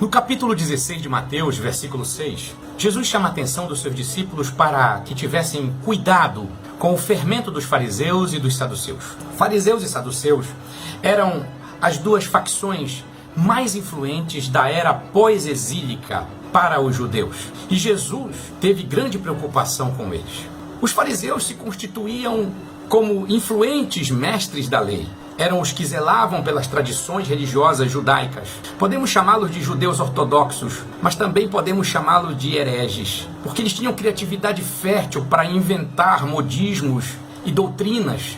No capítulo 16 de Mateus, versículo 6, Jesus chama a atenção dos seus discípulos para que tivessem cuidado com o fermento dos fariseus e dos saduceus. Fariseus e saduceus eram as duas facções mais influentes da era pós-exílica para os judeus. E Jesus teve grande preocupação com eles. Os fariseus se constituíam como influentes mestres da lei. Eram os que zelavam pelas tradições religiosas judaicas. Podemos chamá-los de judeus ortodoxos, mas também podemos chamá-los de hereges, porque eles tinham criatividade fértil para inventar modismos e doutrinas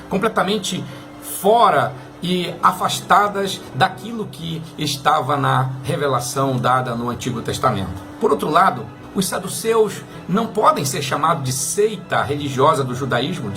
completamente fora e afastadas daquilo que estava na revelação dada no Antigo Testamento. Por outro lado, os saduceus não podem ser chamados de seita religiosa do judaísmo,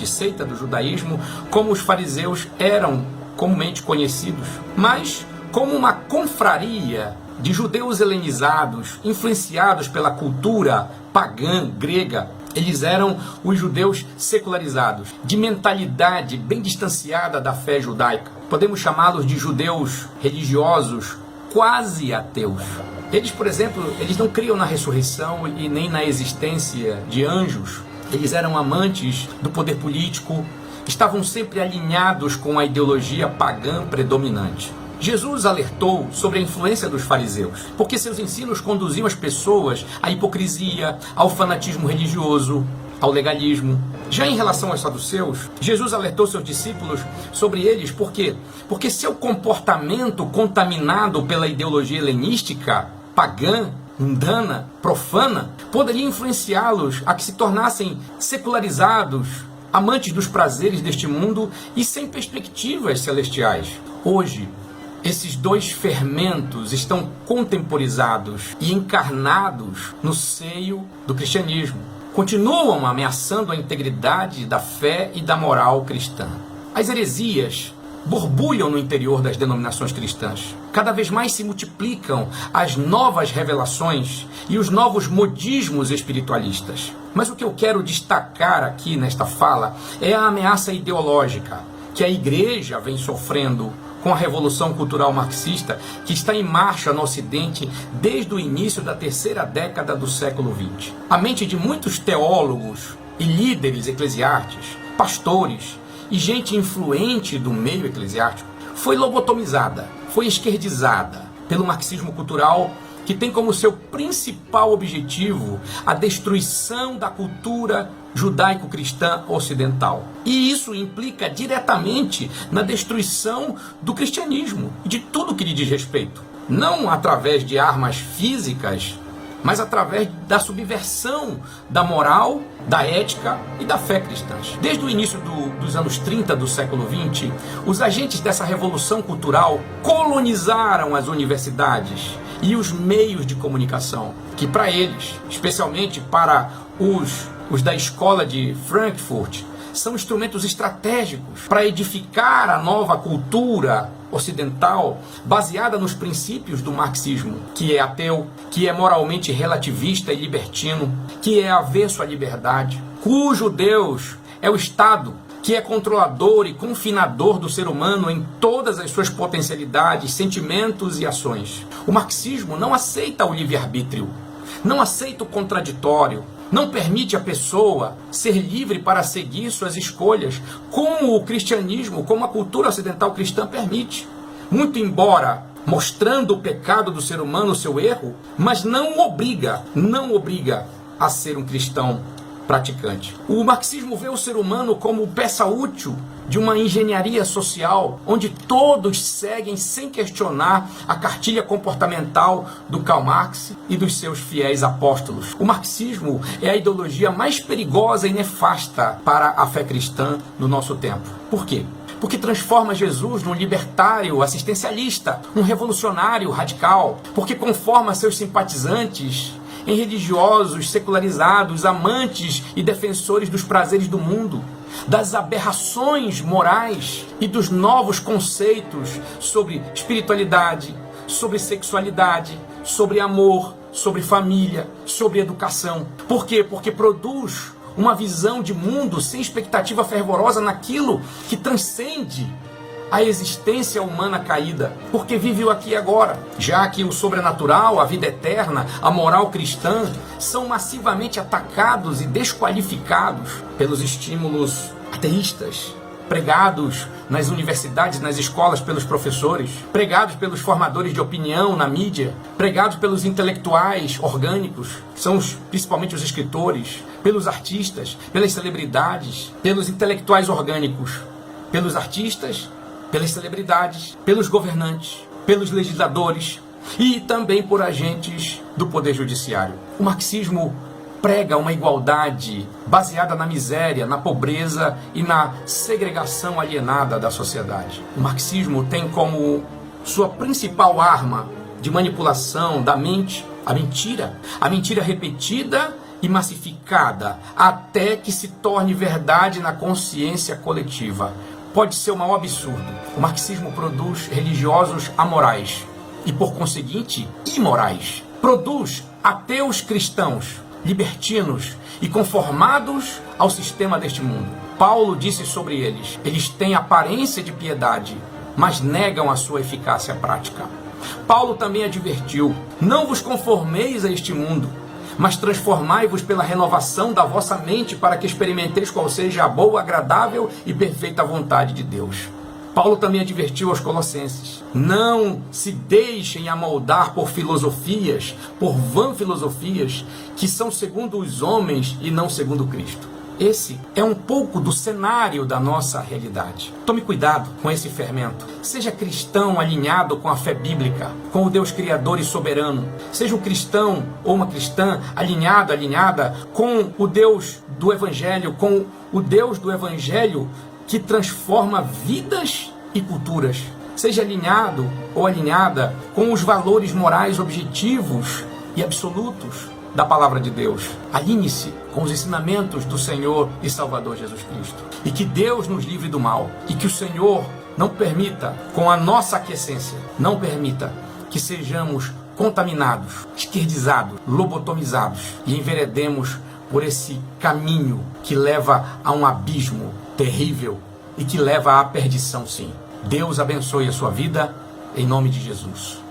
como os fariseus eram comumente conhecidos, mas como uma confraria de judeus helenizados, influenciados pela cultura pagã grega. Eles eram os judeus secularizados, de mentalidade bem distanciada da fé judaica. Podemos chamá-los de judeus religiosos, quase ateus. Eles, por exemplo, eles não criam na ressurreição e nem na existência de anjos. Eles eram amantes do poder político, estavam sempre alinhados com a ideologia pagã predominante. Jesus alertou sobre a influência dos fariseus, porque seus ensinos conduziam as pessoas à hipocrisia, ao fanatismo religioso, ao legalismo. Já em relação aos saduceus, Jesus alertou seus discípulos sobre eles, por quê? Porque seu comportamento contaminado pela ideologia helenística, pagã, mundana, profana, poderia influenciá-los a que se tornassem secularizados, amantes dos prazeres deste mundo e sem perspectivas celestiais. Hoje, esses dois fermentos estão contemporizados e encarnados no seio do cristianismo. Continuam ameaçando a integridade da fé e da moral cristã. As heresias borbulham no interior das denominações cristãs. Cada vez mais se multiplicam as novas revelações e os novos modismos espiritualistas. Mas o que eu quero destacar aqui nesta fala é a ameaça ideológica que a igreja vem sofrendo com a revolução cultural marxista que está em marcha no Ocidente desde o início da terceira década do século XX. A mente de muitos teólogos e líderes eclesiásticos, pastores e gente influente do meio eclesiástico foi lobotomizada, foi esquerdizada pelo marxismo cultural, que tem como seu principal objetivo a destruição da cultura judaico-cristã ocidental. E isso implica diretamente na destruição do cristianismo e de tudo que lhe diz respeito. Não através de armas físicas, mas através da subversão da moral, da ética e da fé cristãs. Desde o início dos anos 30 do século XX, os agentes dessa revolução cultural colonizaram as universidades e os meios de comunicação, que para eles, especialmente para os da escola de Frankfurt, são instrumentos estratégicos para edificar a nova cultura ocidental baseada nos princípios do marxismo, que é ateu, que é moralmente relativista e libertino, que é avesso à liberdade, cujo Deus é o Estado, que é controlador e confinador do ser humano em todas as suas potencialidades, sentimentos e ações. O marxismo não aceita o livre-arbítrio, não aceita o contraditório, não permite a pessoa ser livre para seguir suas escolhas, como o cristianismo, como a cultura ocidental cristã permite. Muito embora mostrando o pecado do ser humano, o seu erro, mas não obriga a ser um cristão praticante. O marxismo vê o ser humano como peça útil de uma engenharia social, onde todos seguem sem questionar a cartilha comportamental do Karl Marx e dos seus fiéis apóstolos. O marxismo é a ideologia mais perigosa e nefasta para a fé cristã no nosso tempo. Por quê? Porque transforma Jesus num libertário assistencialista, um revolucionário radical, porque conforma seus simpatizantes em religiosos secularizados, amantes e defensores dos prazeres do mundo, das aberrações morais e dos novos conceitos sobre espiritualidade, sobre sexualidade, sobre amor, sobre família, sobre educação. Por quê? Porque produz uma visão de mundo sem expectativa fervorosa naquilo que transcende a existência humana caída, porque vive o aqui e agora, já que o sobrenatural, a vida eterna, a moral cristã são massivamente atacados e desqualificados pelos estímulos ateístas, pregados nas universidades, nas escolas pelos professores, pregados pelos formadores de opinião na mídia, pregados pelos intelectuais orgânicos, que são principalmente os escritores, pelos artistas, pelas celebridades, pelos intelectuais orgânicos, pelos artistas, pelas celebridades, pelos governantes, pelos legisladores e também por agentes do poder judiciário. O marxismo prega uma igualdade baseada na miséria, na pobreza e na segregação alienada da sociedade. O marxismo tem como sua principal arma de manipulação da mente a mentira repetida e massificada até que se torne verdade na consciência coletiva. Pode ser o maior absurdo. O marxismo produz religiosos amorais e, por conseguinte, imorais. Produz ateus cristãos, libertinos e conformados ao sistema deste mundo. Paulo disse sobre eles: eles têm aparência de piedade, mas negam a sua eficácia prática. Paulo também advertiu: não vos conformeis a este mundo, mas transformai-vos pela renovação da vossa mente, para que experimenteis qual seja a boa, agradável e perfeita vontade de Deus. Paulo também advertiu aos colossenses: não se deixem amoldar por filosofias, por vã filosofias, que são segundo os homens e não segundo Cristo. Esse é um pouco do cenário da nossa realidade. Tome cuidado com esse fermento. Seja cristão alinhado com a fé bíblica, com o Deus Criador e soberano. Seja um cristão ou uma cristã alinhada com o Deus do Evangelho, com o Deus do Evangelho que transforma vidas e culturas. Seja alinhado ou alinhada com os valores morais objetivos e absolutos da palavra de Deus. Alinhe-se com os ensinamentos do Senhor e Salvador Jesus Cristo. E que Deus nos livre do mal. E que o Senhor não permita, com a nossa aquiescência, não permita que sejamos contaminados, esquerdizados, lobotomizados e enveredemos por esse caminho que leva a um abismo terrível e que leva à perdição, sim. Deus abençoe a sua vida, em nome de Jesus.